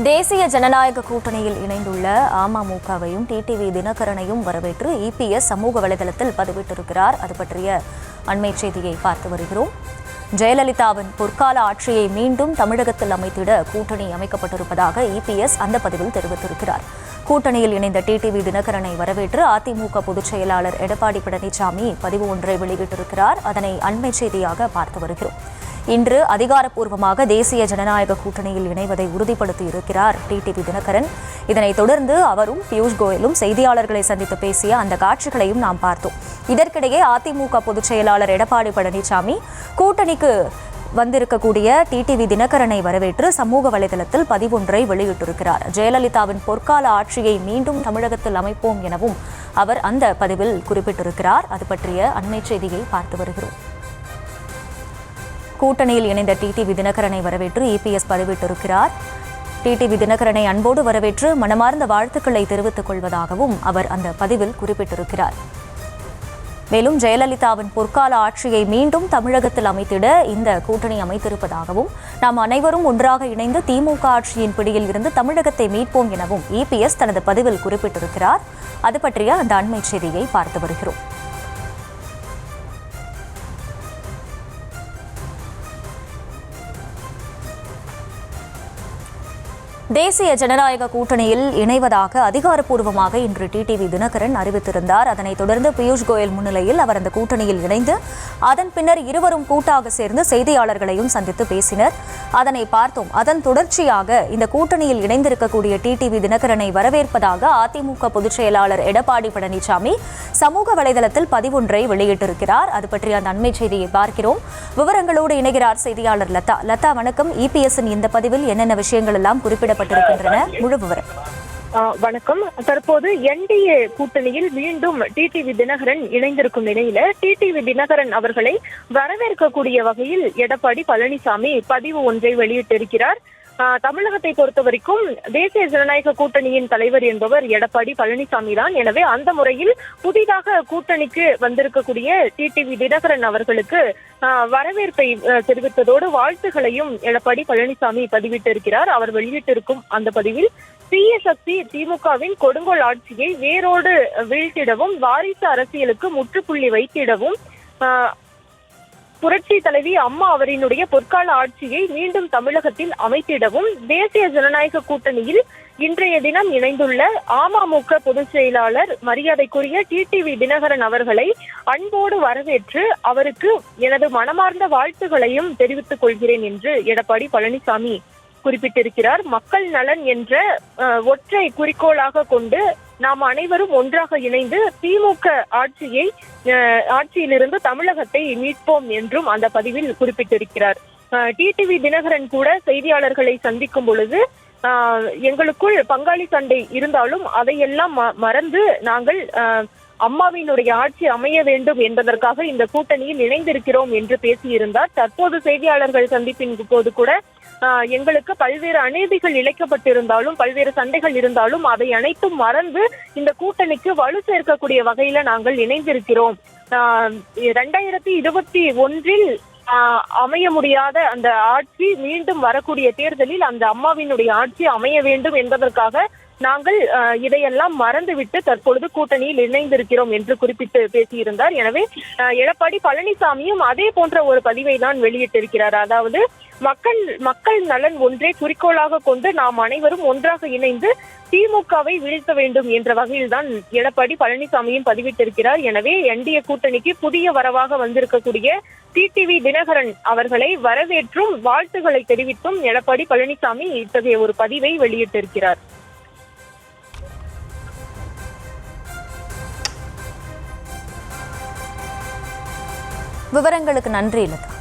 தேசிய ஜனநாயக கூட்டணியில் இணைந்துள்ள அமமுகவையும் டிடிவி தினகரனையும் வரவேற்று இபிஎஸ் சமூக வலைதளத்தில் பதிவிட்டிருக்கிறார். அது பற்றிய அண்மை செய்தியை பார்த்து வருகிறோம். ஜெயலலிதாவின் பொற்கால ஆட்சியை மீண்டும் தமிழகத்தில் அமைத்திட கூட்டணி அமைக்கப்பட்டிருப்பதாக இபிஎஸ் அந்த பதிவில் தெரிவித்திருக்கிறார். கூட்டணியில் இணைந்த டிடிவி தினகரனை வரவேற்று அதிமுக பொதுச் செயலாளர் எடப்பாடி பழனிசாமி பதிவு ஒன்றை வெளியிட்டிருக்கிறார். அதனை அண்மை செய்தியாக பார்த்து வருகிறோம். இன்று அதிகாரப்பூர்வமாக தேசிய ஜனநாயக கூட்டணியில் இணைவதை உறுதிப்படுத்தியிருக்கிறார் டிடிவி தினகரன். இதனைத் தொடர்ந்து அவரும் பியூஷ் கோயலும் செய்தியாளர்களை சந்தித்து பேசிய அந்த காட்சிகளையும் நாம் பார்த்தோம். இதற்கிடையே அதிமுக பொதுச் செயலாளர் எடப்பாடி பழனிசாமி கூட்டணிக்கு வந்திருக்கக்கூடிய டிடிவி தினகரனை வரவேற்று சமூக வலைதளத்தில் பதிவொன்றை வெளியிட்டிருக்கிறார். ஜெயலலிதாவின் பொற்கால ஆட்சியை மீண்டும் தமிழகத்தில் அமைப்போம் எனவும் அவர் அந்த பதிவில் குறிப்பிட்டிருக்கிறார். அது பற்றிய அண்மை செய்தியை பார்த்து வருகிறோம். கூட்டணியில் இணைந்த டிடிவி தினகரனை வரவேற்று இபிஎஸ் பதிவிட்டிருக்கிறார். டிடிவி தினகரனை அன்போடு வரவேற்று மனமார்ந்த வாழ்த்துக்களை தெரிவித்துக் கொள்வதாகவும் அவர் அந்த பதிவில் குறிப்பிட்டிருக்கிறார். மேலும் ஜெயலலிதாவின் பொற்கால ஆட்சியை மீண்டும் தமிழகத்தில் அமைத்திட இந்த கூட்டணி அமைத்திருப்பதாகவும் நாம் அனைவரும் ஒன்றாக இணைந்து திமுக ஆட்சியின் பிடியில் இருந்து தமிழகத்தை மீட்போம் எனவும் இபிஎஸ் தனது பதிவில் குறிப்பிட்டிருக்கிறார். அது பற்றிய அந்த அண்மை செய்தியை பார்த்து வருகிறோம். தேசிய ஜனநாயக கூட்டணியில் இணைவதாக அதிகாரப்பூர்வமாக இன்று டிடிவி தினகரன் அறிவித்திருந்தார். அதனைத் தொடர்ந்து பியூஷ் கோயல் முன்னிலையில் அவர் அந்த கூட்டணியில் இணைந்து அதன் பின்னர் இருவரும் கூட்டாக சேர்ந்து செய்தியாளர்களையும் சந்தித்து பேசினர். அதனை பார்த்தோம். அதன் தொடர்ச்சியாக இந்த கூட்டணியில் இணைந்திருக்கக்கூடிய டிடிவி தினகரனை வரவேற்பதாக அதிமுக பொதுச் செயலாளர் எடப்பாடி பழனிசாமி சமூக வலைதளத்தில் பதிவொன்றை வெளியிட்டிருக்கிறார். அது பற்றிய அந்த அண்மை செய்தியை பார்க்கிறோம். விவரங்களோடு இணைகிறார் செய்தியாளர் லதா. லதா, வணக்கம். இபிஎஸ்ஸின் இந்த பதிவில் என்னென்ன விஷயங்கள் எல்லாம் குறிப்பிடப்பட்டிருக்கின்றன? முழு விவரம். வணக்கம். தற்போது என்டிஏ கூட்டணியில் மீண்டும் டிடிவி தினகரன் இணைந்திருக்கும் நிலையில டிடிவி தினகரன் அவர்களை வரவேற்கக்கூடிய வகையில் எடப்பாடி பழனிசாமி பதிவு ஒன்றை வெளியிட்டிருக்கிறார். தமிழகத்தை பொறுத்த வரைக்கும் தேசிய ஜனநாயக கூட்டணியின் தலைவர் என்பவர் எடப்பாடி பழனிசாமி தான். எனவே அந்த முறையில் புதிதாக கூட்டணிக்கு வந்திருக்கக்கூடிய டிடிவி தினகரன் அவர்களுக்கு வரவேற்பை தெரிவித்ததோடு வாழ்த்துகளையும் எடப்பாடி பழனிசாமி பதிவிட்டிருக்கிறார். அவர் வெளியிட்டிருக்கும் அந்த பதிவில் பிஎஸ்எஸ்சி திமுகவின் கொடுங்கோல் ஆட்சியை வேரோடு வீழ்த்திடவும் வாரிசு அரசியலுக்கு முற்றுப்புள்ளி வைத்திடவும் புரட்சி தலைவி அம்மா அவரினுடைய பொற்கால ஆட்சியை மீண்டும் தமிழகத்தில் அமைத்திடவும் தேசிய ஜனநாயக கூட்டணியில் இன்றைய தினம் இணைந்துள்ள அமமுக பொதுச் செயலாளர் மரியாதைக்குரிய டிடிவி தினகரன் அவர்களை அன்போடு வரவேற்று அவருக்கு எனது மனமார்ந்த வாழ்த்துக்களையும் தெரிவித்துக் கொள்கிறேன் என்று எடப்பாடி பழனிசாமி குறிப்பிட்டிருக்கிறார். மக்கள் நலன் என்ற ஒற்றை குறிக்கோளாக கொண்டு நாம் அனைவரும் ஒன்றாக இணைந்து திமுக ஆட்சியிலிருந்து தமிழகத்தை மீட்போம் என்றும் அந்த பதிவில் குறிப்பிட்டிருக்கிறார். டிடிவி தினகரன் கூட செய்தியாளர்களை சந்திக்கும் பொழுது எங்களுக்குள் பங்காளி சண்டை இருந்தாலும் அதையெல்லாம் மறந்து நாங்கள் அம்மாவினுடைய ஆட்சி அமைய வேண்டும் என்பதற்காக இந்த கூட்டணியில் இணைந்திருக்கிறோம் என்று பேசியிருந்தார். தற்போது செய்தியாளர்கள் சந்திப்பின் போது கூட எங்களுக்கு பல்வேறு அநீதிகள் இழைக்கப்பட்டிருந்தாலும் பல்வேறு சண்டைகள் இருந்தாலும் அதை அனைத்தும் மறந்து இந்த கூட்டணிக்கு வலு சேர்க்கக்கூடிய வகையில நாங்கள் இணைந்திருக்கிறோம். 2021 அமைய முடியாத அந்த ஆட்சி மீண்டும் வரக்கூடிய தேர்தலில் அந்த அம்மாவினுடைய ஆட்சி அமைய வேண்டும் என்பதற்காக நாங்கள் இதையெல்லாம் மறந்துவிட்டு தற்பொழுது கூட்டணியில் இணைந்திருக்கிறோம் என்று குறிப்பிட்டு பேசியிருந்தார். எனவே எடப்பாடி பழனிசாமியும் அதே போன்ற ஒரு பதிவை தான் வெளியிட்டிருக்கிறார். அதாவது மக்கள் நலன் ஒன்றே குறிக்கோளாக கொண்டு நாம் அனைவரும் ஒன்றாக இணைந்து திமுகவை வீழ்த்த வேண்டும் என்ற வகையில் தான் எடப்பாடி பழனிசாமியும் பதிவிட்டிருக்கிறார். எனவே என்டிஏ கூட்டணிக்கு புதிய வரவாக வந்திருக்கக்கூடிய டிடிவி தினகரன் அவர்களை வரவேற்றும் வாழ்த்துக்களை தெரிவித்தும் எடப்பாடி பழனிசாமி இத்தகைய ஒரு பதிவை வெளியிட்டிருக்கிறார். விவரங்களுக்கு நன்றி லதா.